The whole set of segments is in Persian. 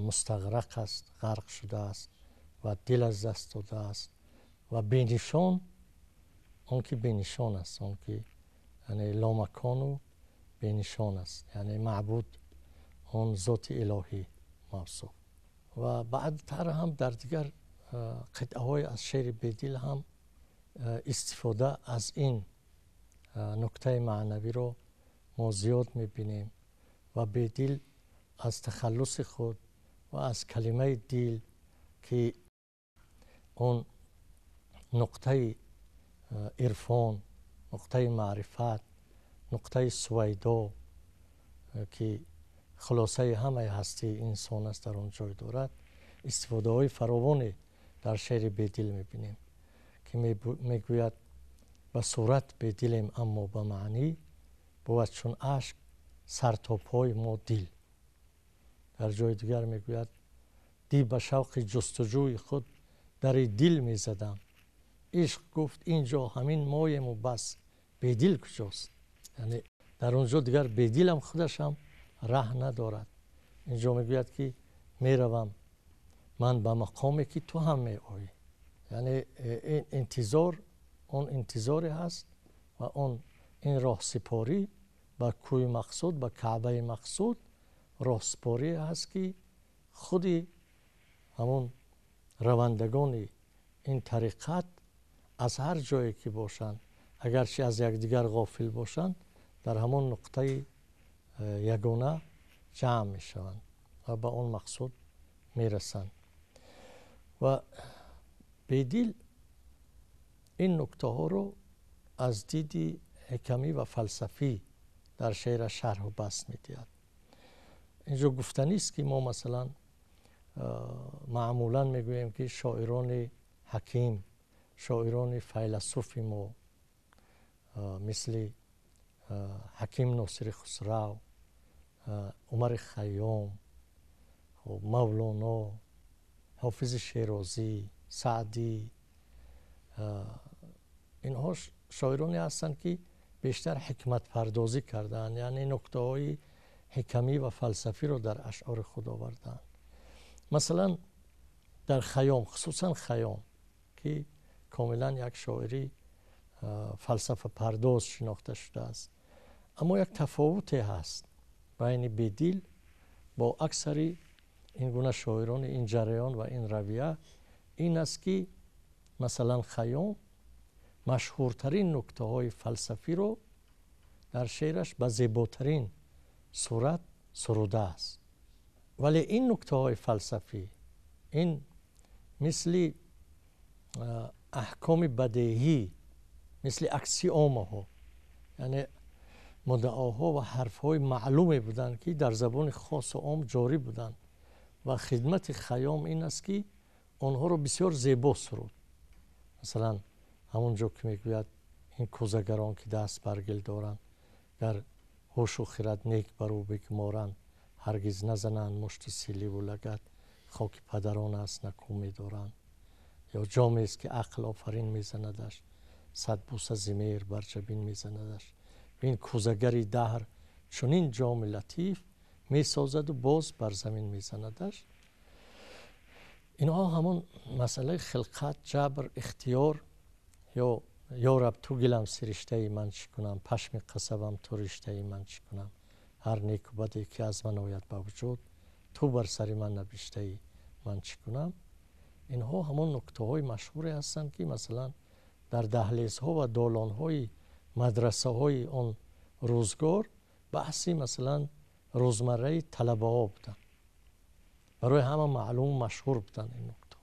مستغرق است، غرق شده است و دل از دست داده است و بینشان، اون که بینشان است، اون که یعنی لامکان و بینشان است، یعنی معبود اون ذات الهی موصوف. و بعدتر هم در دیگر قطعه های از شعر بیدل هم استفاده از این نکته معنوی رو ما زیاد میبینیم و بیدل از تخلص خود و از کلمه دل که اون نقطه عرفان، نقطه معرفت، نقطه سویدا که خلاصه همه هستی انسان است در اون جای دارد، استفاده های فراوانی در شعر بیدل میبینیم که میگوید به صورت بیدلیم اما به معنی، بود چون اشک سر تا پای ما دل. در جای دیگر میگوید دی به شوق جستجوی خود در دل میزدم، عشق گفت اینجا همین مایم و بس بیدل کجاست. یعنی در اونجا دیگر بیدل هم خودش هم ره ندارد. اینجا میگوید که میروم من به مقامی که تو هم می آیی. یعنی این انتظار، اون انتظاری هست و این راه سپاری به کوی مقصود، به کعبه مقصود راه سپاری هست که خودی همون روندگان این طریقت از هر جایی که باشند، اگرچه از یکدیگر غافل باشند، در همون نقطه یگانه جمع می شوند و به اون مقصود می رسند. و بیدل این نکته ها رو از دید حکمی و فلسفی در شعر شرح و بسط می دهد. اینجا گفتنی است که ما مثلا معمولا میگوییم که شاعران حکیم، شاعران فیلسوف ما مثل حکیم ناصر خسرو، عمر خیام، مولانا، حافظ شیرازی، سعدی، اینها شاعرانی هستند که بیشتر حکمت پردازی کردند، یعنی نکته های حکمی و فلسفی رو در اشعار خود آوردند. مثلا در خیام، خصوصا خیام که کاملا یک شاعری فلسفه پرداز شناخته شده است، اما یک تفاوتی هست بین بیدل با اکثر این گونه شاعران این جریان و این رویه، این است که مثلا خیام مشهورترین نکته های فلسفی رو در شعرش به زیباترین صورت سروده است. ولی این نکته های فلسفی، این مثل احکام بدیهی، مثل اکسیومه ها، یعنی مدعاها و حرفهای معلومی بودند که در زبان خاص و عام جاری بودند و خدمت خیام این است که آنها رو بسیار زیبا سرود. مثلا همونجا که میگوید این کوزگران که دست برگل دارند، در هوش و خرد نیک برو بگمارند، هرگز نزنند مشت سیلی و لگد، خاک پدران است نکومی دارند. یا جامی است که عقل آفرین میزندش، صد بوسه زمیر بر جبین میزندش. این کوزگری دهر چنین جام لطیف میسازد و باز بر زمین میزندش. اینها همون مسئله خلقت، جبر، اختیار، یا رب تو گلم سرشته من چی کنم، پشم قصبم تو رشته من چی کنم، هر نیک و بدی که از من آید با وجود، تو بر سر من نبشته من چی کنم. اینها همون نکته های مشهوری هستند که مثلا در دهلیز ها و دالان های مدرسه های اون روزگار بحثی مثلا روزمره طلبه ها بودن، برای همه معلوم و مشهور بودن. این نکته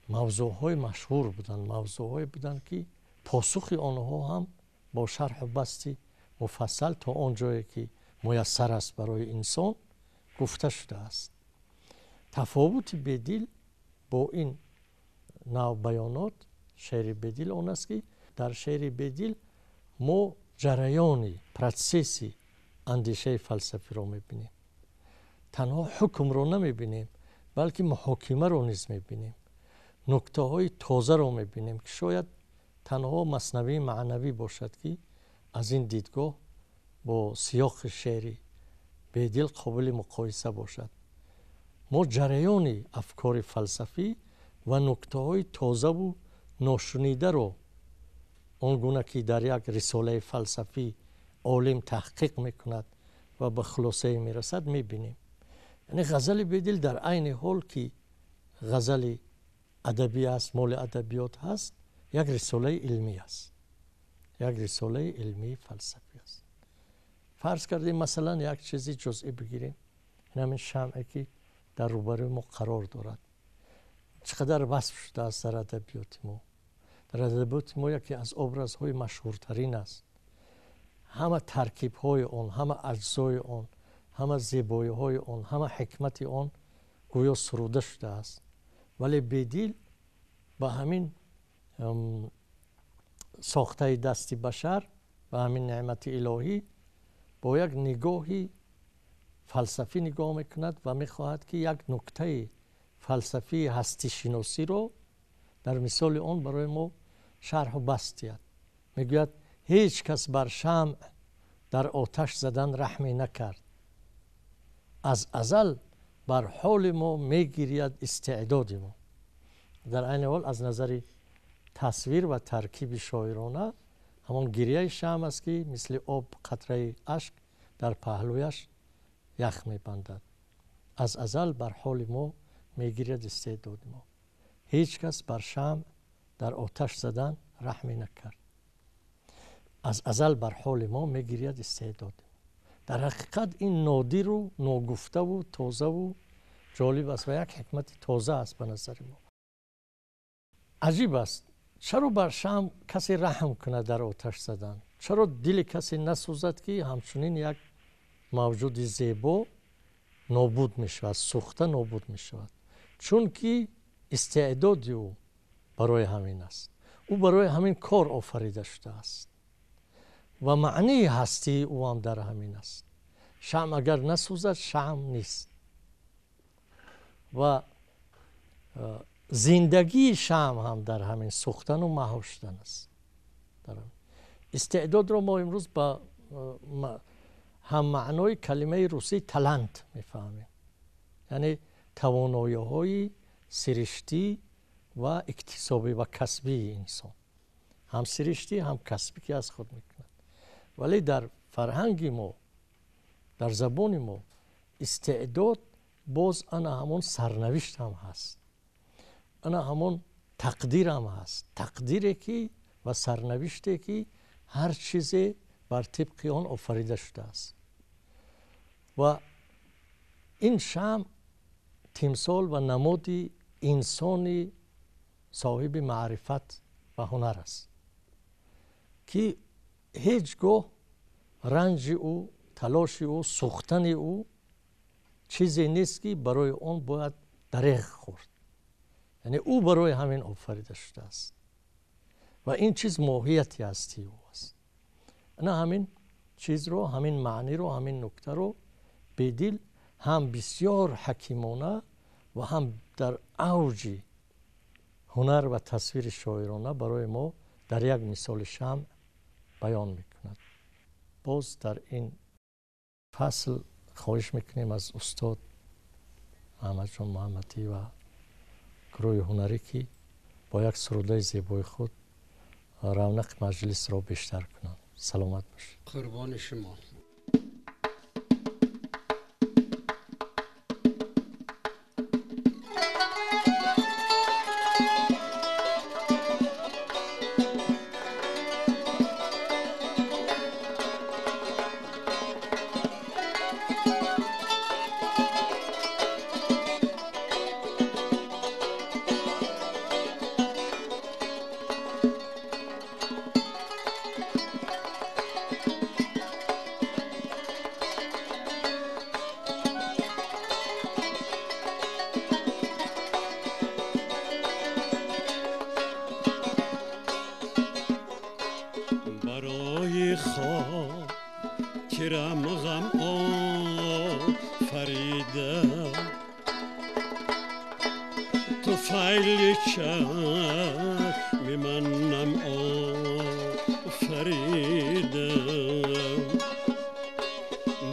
موضوع های مشهور بودن، موضوع های بودن که پاسخ آنها هم با شرح و بسط مفصل تا آن جایی که میسر است برای انسان گفته شده است. تفاوت بیدل با این نوع بیانات شعر بیدل آن است که در شعر بیدل ما جریانی، پروسسی اندیشه فلسفی را میبینیم. تنها حکم را نمیبینیم بلکه محاکمه را نیز میبینیم. نکته های تازه را میبینیم که شاید تنها مثنوی معنوی باشد که از این دیدگاه با سیاق شعری بیدل قابل مقایسه باشد. ما جریان افکار فلسفی و نکته‌های تازه و ناشنیده رو اونگونه که در یک رساله فلسفی عالم تحقیق میکند و به خلاصه میرسد میبینیم. یعنی غزل بیدل در عین حال که غزل ادبی است، مال ادبیات هست، یک رساله علمی است، یک رساله علمی فلسفی است. فرض کردیم مثلا یک چیزی جزئی بگیریم، این همین شمعی که در روبروی ما قرار دارد، چقدر وصف شده است در ادبیات ما. در ادبیات ما یکی از ابرزهای مشهورترین است. همه ترکیب‌های آن، همه اجزای آن، همه زیبایی‌های آن، همه حکمت آن گویا سروده شده است. ولی بیدل با همین ساخته دستی بشر و همین نعمت الهی با یک نگاهی فلسفی نگاه میکند و میخواهد که یک نکته فلسفی هستی شناسی رو در مثال آن برای ما شرح و بسط دهد. میگوید هیچ کس بر شمع در آتش زدن رحمی نکرد، از ازل بر حال ما میگیرید استعداد ما. در عین حال از نظر تصویر و ترکیب شاعرانه همان گریه شمع است که مثل آب قطره اشک در پهلویش یخ میبندد. از ازل بر حال ما میگیرد استعداد ما. هیچ کس بر شمع در آتش زدن رحمی نکرد، از ازل بر حال ما میگیرد استعداد ما. در حقیقت این نادر و ناگفته و تازه و جالب است و یک حکمت تازه است به نظر ما. عجیب است چرا بر شمع کسی رحم کنه در آتش زدن؟ چرا دل کسی نسوزد که همچنین یک موجود زیبا نابود می شود، سوخته نابود می شود؟ چون که استعداد او برای همین است، او برای همین کار آفریده شده است و معنی هستی او هم در همین است. شمع اگر نسوزد شمع نیست و زندگی شمع هم در همین سوختن و مهار شدن است. استعداد رو ما امروز با هم معنای کلمه روسی تالنت میفهمیم، یعنی توانایی های سرشتی و اکتسابی و کسبی انسان، هم سرشتی هم کسبی که از خود میکند. ولی در فرهنگ ما، در زبان ما، استعداد باز انا همون سرنوشت هم هست، انا همون تقدیر هم هست، تقدیری که و سرنوشتی که هر چیزی بر طبق آن آفریده شده است. و این شمع تمثال و نماد انسانی صاحب معرفت و هنر است که هیچگاه رنج او، تلاش او، سوختن او چیزی نیست که برای آن باید دریغ خورد. یعنی او برای همین آفریده شده است و این چیز ماهیتی هستی او است. انا همین چیز رو، همین معنی رو، همین نکته رو بیدل هم بسیار حکیمانه و هم در اوج هنر و تصویر شاعرانه برای ما در یک مثال شمع بیان میکند. باز در این فصل خواهش میکنیم از استاد احمد جان محمدی و گروه هنری که با یک سروده زیبای خود رونق مجلس را بیشتر کنند. سلامت باشید. قربان شما.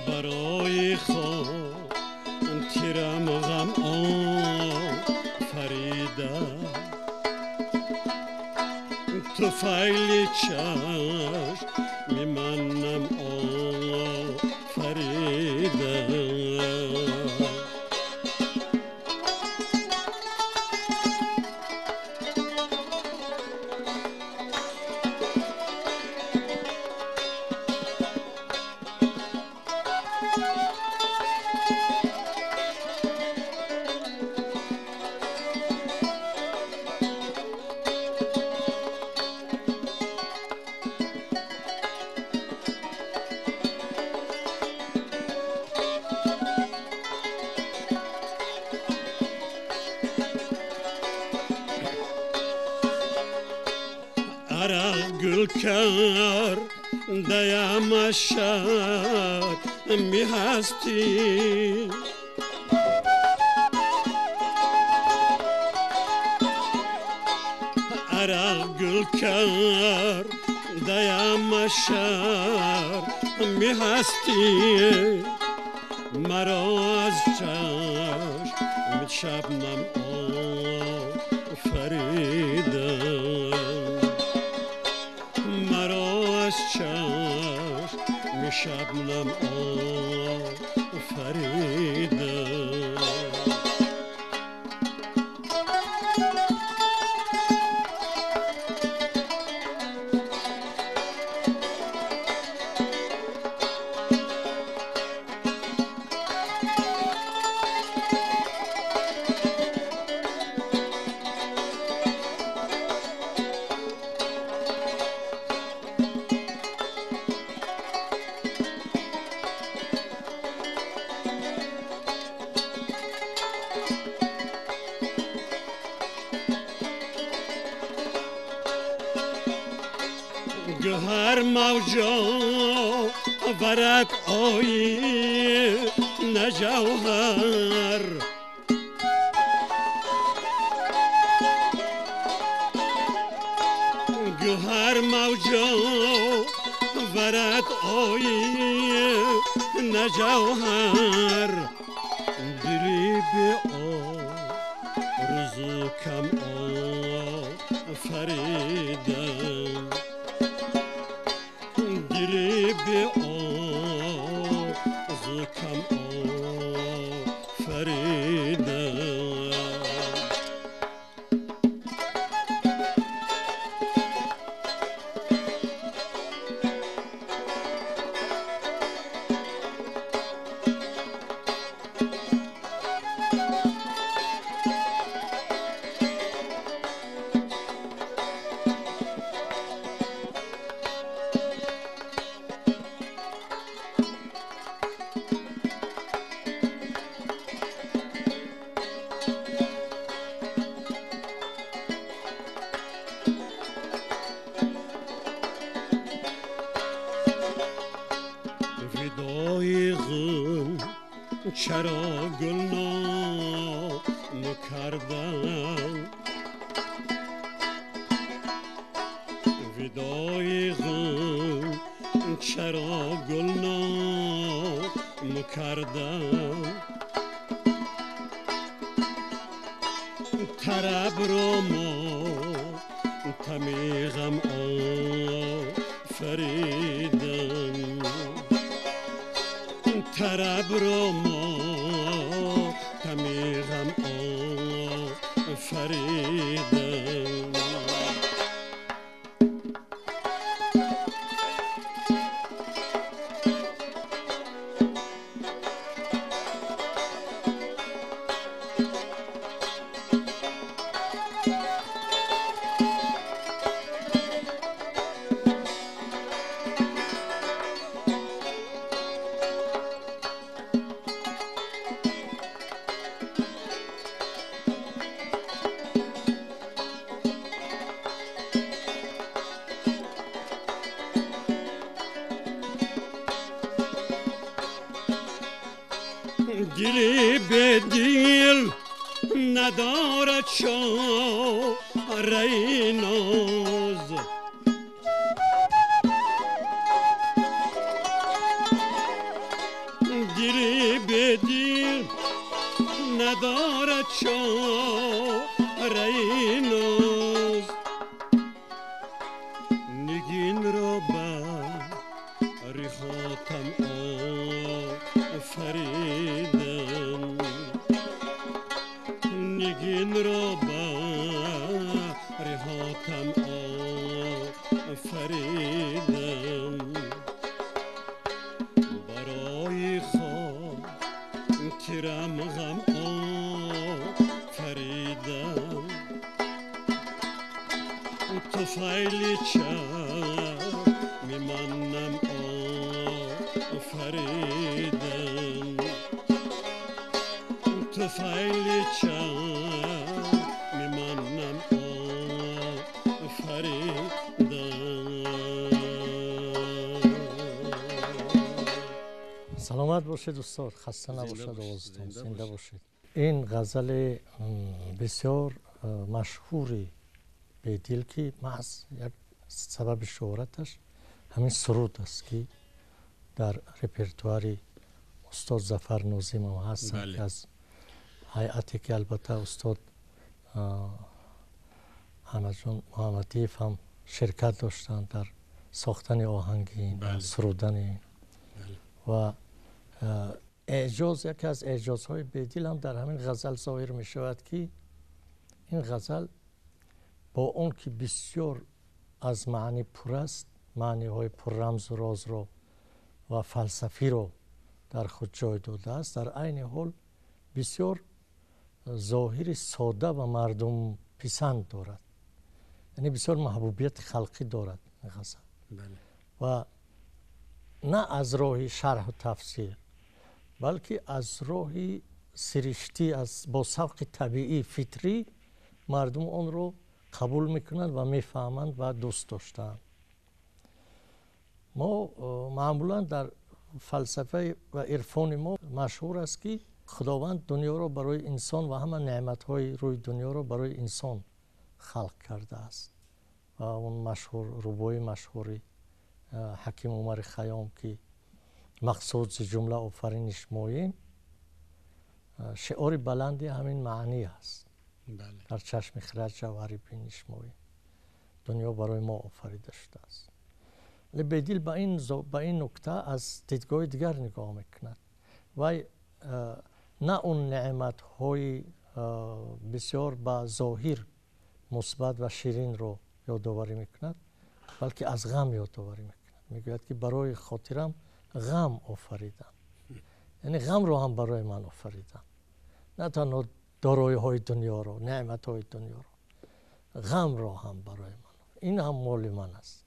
برای خود تیرم غم توفیلی چشم میمنم آفریدم. Arak gülkar dayamışar mi hasti. Arak gülkar dayamışar mi hasti. مرا از چشم شبنم آفریدم. مرا از چشم شبنم آفریدم. گهر موجا ورد آیی نجوهر. گهر موجا ورد آیی نجوهر. دلی به آرزو کم آفریدم. دلی به آرزو کم آفریدم. ودایغم چرا گلنام کردن. ودایغم چرا گلنام کردن. طرب رو ما تمیغم آفریدم. طرب رو ما تمیغم آفریدم. دلی به دل ندارد چاره ناز. دلی به دل ندارد چاره ناز. رنگین را بر حاتم آفریدم برای خاطرم غم آفریدم طفیلی چشم منم آفریدم طفیلی چشم منم آفریدم. سلامت باشید استاد، خسته نباشید، آوازتون زنده باشید. این غزل بسیار مشهوری بدیل که محض یک سبب شهرتش همین سرود است که در رپرتوار استاد ظفر نوزیم هم هستن که از هیئتی که البته استاد احمد جان محمدیف هم شرکت داشتن در ساختن آهنگ این سرودن این و اعجاز، یکی از اعجازهای بدیل هم در همین غزل ظاهر می شود که این غزل با اون که بسیار از معنی پر است، معنی های پر رمز و راز رو و فلسفی رو در خود جای داده است، در عین حال بسیار ظاهر ساده و مردم پسند دارد، یعنی بسیار محبوبیت خلقی دارد این غزل. و نه از راه شرح و تفسیر بلکه از راه سرشتی، از با سبق طبیعی فطری مردم آن رو قبول میکنند و میفهمند و دوست داشتند. ما معمولا در فلسفه و عرفان ما مشهور است که خداوند دنیا رو برای انسان و همه نعمت‌های روی دنیا رو برای انسان خلق کرده است. و اون مشهور ربای مشهوری حکیم عمر خیام که مقصود ز جمله آفرینش ماییم، شعار بلندی همین معنی است. در چشم خرد جوهری بینش ماییم، دنیا برای ما آفریده شده است. ولی بدیل به این نکته از دیدگاه دیگر نگاه میکند و نه اون نعمت های بسیار با ظاهر مثبت و شیرین رو یادآوری میکند، بلکه از غم یادآوری میکند. میگوید که برای خاطرم غم آفریدم، یعنی غم رو هم برای من آفریدم، نه تنها دارایی های دنیا رو، نعمت های دنیا رو، غم رو هم برای من، این هم مال من است.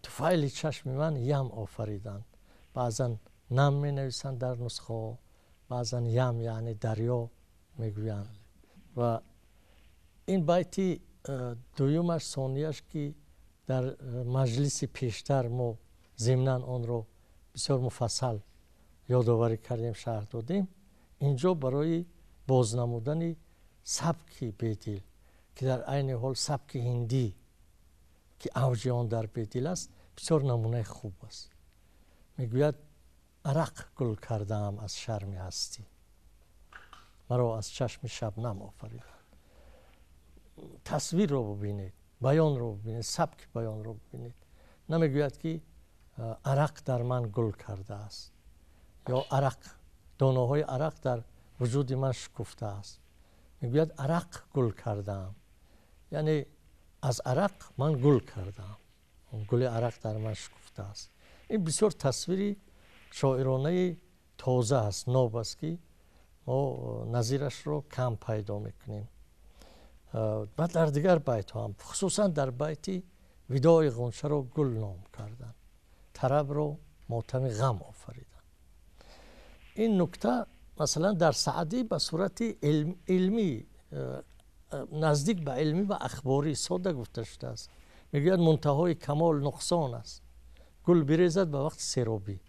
طفیل چشم من یم آفریدند، بعضا نم می نویسند در نسخه، بعضا یم یعنی دریا میگویند. و این بیتی دویمش ثانیش که در مجلس پیشتر ما ضمناً آن رو بسیار مفصل یادآوری کردیم، شرح دادیم، اینجا برای بازنمودن سبک بدیل که در عین حال سبک هندی که اوج آن در بدیل است بسیار نمونه خوب است. میگوید عرق گل کردم از شرم هستی، مرا از چشم شبنم آفریدند. تصویر رو ببینید، بیان رو ببینید، سبک بیان رو ببینید. نمیگوید که عرق در من گل کرده است یا عرق، دانه های عرق در وجود من شکفته است. میگوید عرق گل کردم، یعنی از عرق من گل کردم، گل عرق در من شکفته است. این بسیار تصویری شاعرانه تازه است، ناب است که ما نظیرش رو کم پیدا میکنیم. و در دیگر بیت هم، خصوصا در بیتی وداع غنچه رو گل نام کردن، طرب رو ماتم غم آفریدن. این نکته مثلا در سعدی به صورت علمی، نزدیک به علمی و اخباری ساده گفته شده است. میگوید منتهای کمال نقصان است، گل بریزد به وقت سیرابی.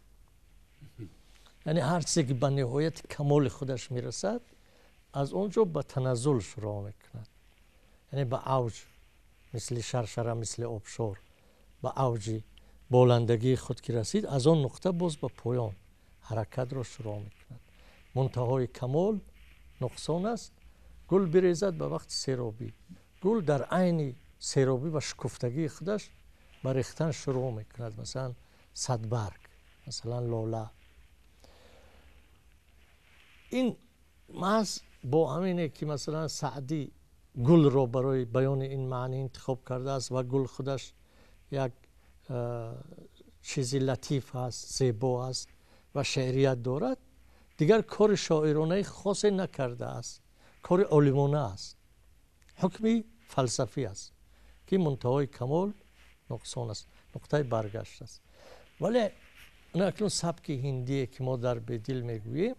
یعنی هر چیزی که به نهایت کمال خودش میرسد از اونجا به تنزل شروع میکند، یعنی به اوج، مثل شرشره، مثل آبشار، به اوج بلندگی خود که رسید از آن نقطه باز به پایان حرکت را شروع میکند. منتهای کمال نقصان است، گل بریزد به وقت سیرابی. گل در عین سیرابی و شکفتگی خودش به ریختن شروع میکند، مثلا صدبرگ، مثلا لاله. این محض با همینه که مثلا سعدی گل رو برای بیان این معنی انتخاب کرده است و گل خودش یک چیزی لطیف است، زیبا است و شعریت دارد، دیگر کار شاعرانه خاصی نکرده است، کار عالمانه است، حکمی فلسفی است که منتهای کمال نقصان است، نقطه برگشت است. ولی اکنون سبک هندی که ما در بدیل میگوییم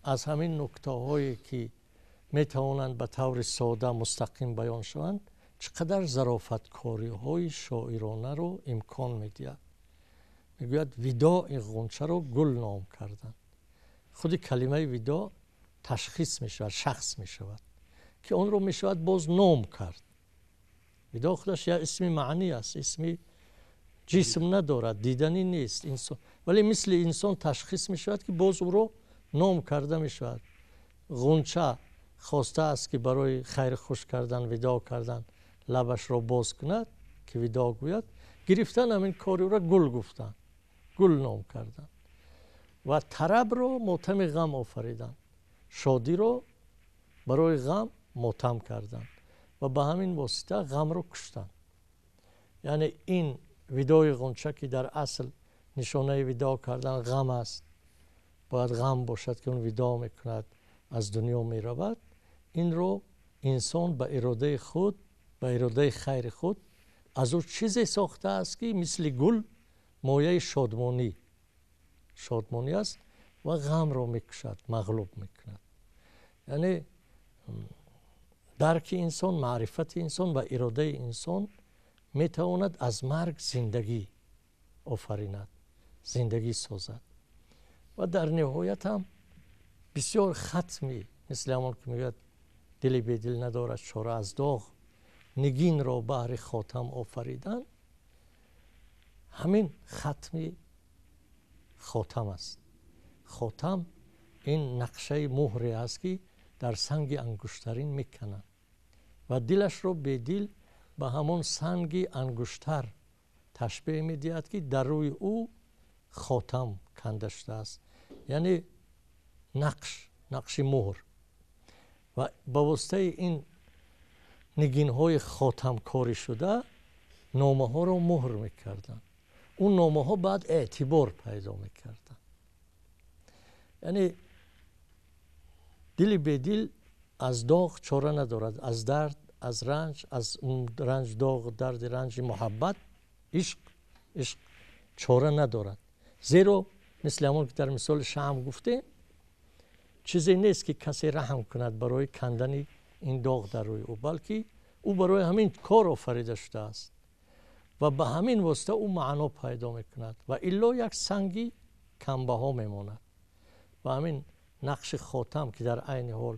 از همین نکته هایی که میتوانند به طور ساده مستقیم بیان شوند چقدر ظرافتکاری های شاعرانه رو امکان میدهد. میگوید وداع غنچه رو گل نام کردند. خود کلمه وداع تشخیص میشود، شخص میشود که اون رو میشود باز نام کرد. وداع خودش یا اسم معنی است، اسم جسم ندارد، دیدنی نیست انسان، ولی مثل انسان تشخیص میشود که باز او رو نام کرده میشود. غنچه خواسته است که برای خیر خوش کردن، وداع کردن لبش را باز کند که وداع گوید، گرفتن همین کاری را گل گفتن، گل نام کردن. و طرب رو ماتم غم آفریدن، شادی رو برای غم ماتم کردن و به همین واسطه غم رو کشتن. یعنی این وداع غنچه که در اصل نشانه وداع کردن غم است، باید غم باشد که اون وداع میکند، از دنیا میرود، این رو انسان به اراده خود، به اراده خیر خود از او چیزی ساخته است که مثل گل مایه شادمانی است و غم رو میکشد، مغلوب میکند. یعنی درک انسان، معرفت انسان و اراده انسان میتواند از مرگ زندگی آفریند، زندگی سازد. و در نهایت هم بسیار ختمی، مثل همون که میگوید دلی به دل ندارد چاره از داغ، نگین را بهر خاتم آفریدن، همین ختمی خاتم است. خاتم این نقشه مهری است که در سنگ انگشترین میکنن و دلش رو به دل به همون سنگ انگشتر تشبیه میدهد که در روی او خاتم کنده شده است، یعنی نقش مهر. و با واسطه این نگین های خاتم کاری شده نامه ها رو مهر میکردن، اون نامه ها بعد اعتبار پیدا میکردن. یعنی دل به دل از داغ چاره ندارد، از درد، از رنج، از اون رنج، داغ، درد، رنج، محبت، عشق چاره ندارد. زیرا مثل همون که در مثال شمع گفته، چیزی نیست که کسی رحم کند برای کندن این داغ در روی او، بلکه او برای همین کار آفریده شده است و به همین واسطه او معنا پیدا میکند و الا یک سنگی کمبها میماند. و همین نقش خاتم که در عین حال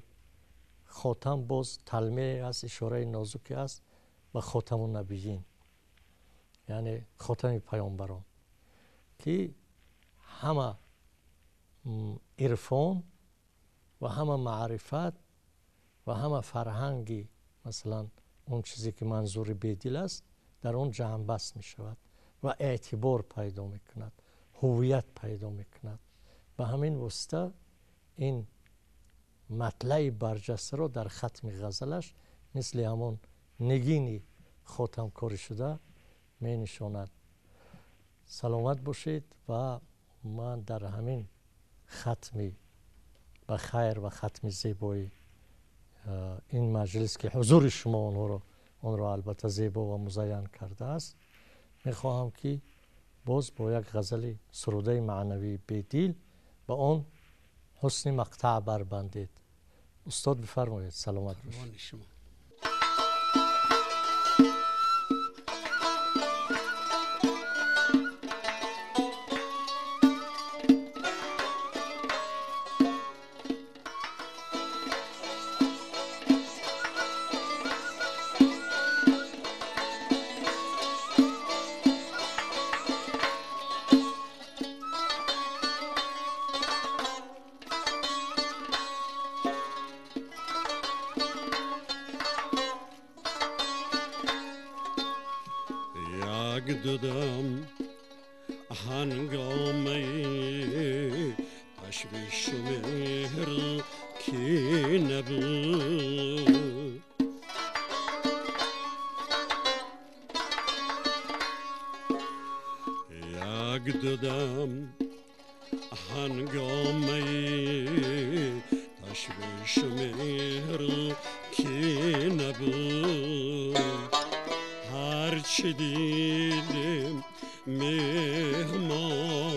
خاتم باز تلمه است، اشاره نازکی است و خاتم النبیین، یعنی خاتم پیامبران که همه عرفان و همه معرفت و همه فرهنگی، مثلا اون چیزی که منظور بیدل است، در اون جمع بست می شود و اعتبار پیدا می کند، هویت پیدا می کند. به همین واسطه این مطلع برجسته را در ختم غزلش مثل همون نگینی خاتم کاری شده می نشاند. سلامت باشید و من در همین ختمی و خیر و ختم زیبایی این مجلس که حضور شما اون رو البته زیبا و مزین کرده است، میخواهم که باز با یک غزل سروده معنوی بیدل و آن حسن مقطع بربندید. استاد بفرمایید. سلامت باشید. دادم هنگامه تشویش و مهر که نبود دادم هنگامه تشویش مهر کی نبود هرچی دیدیم مهمان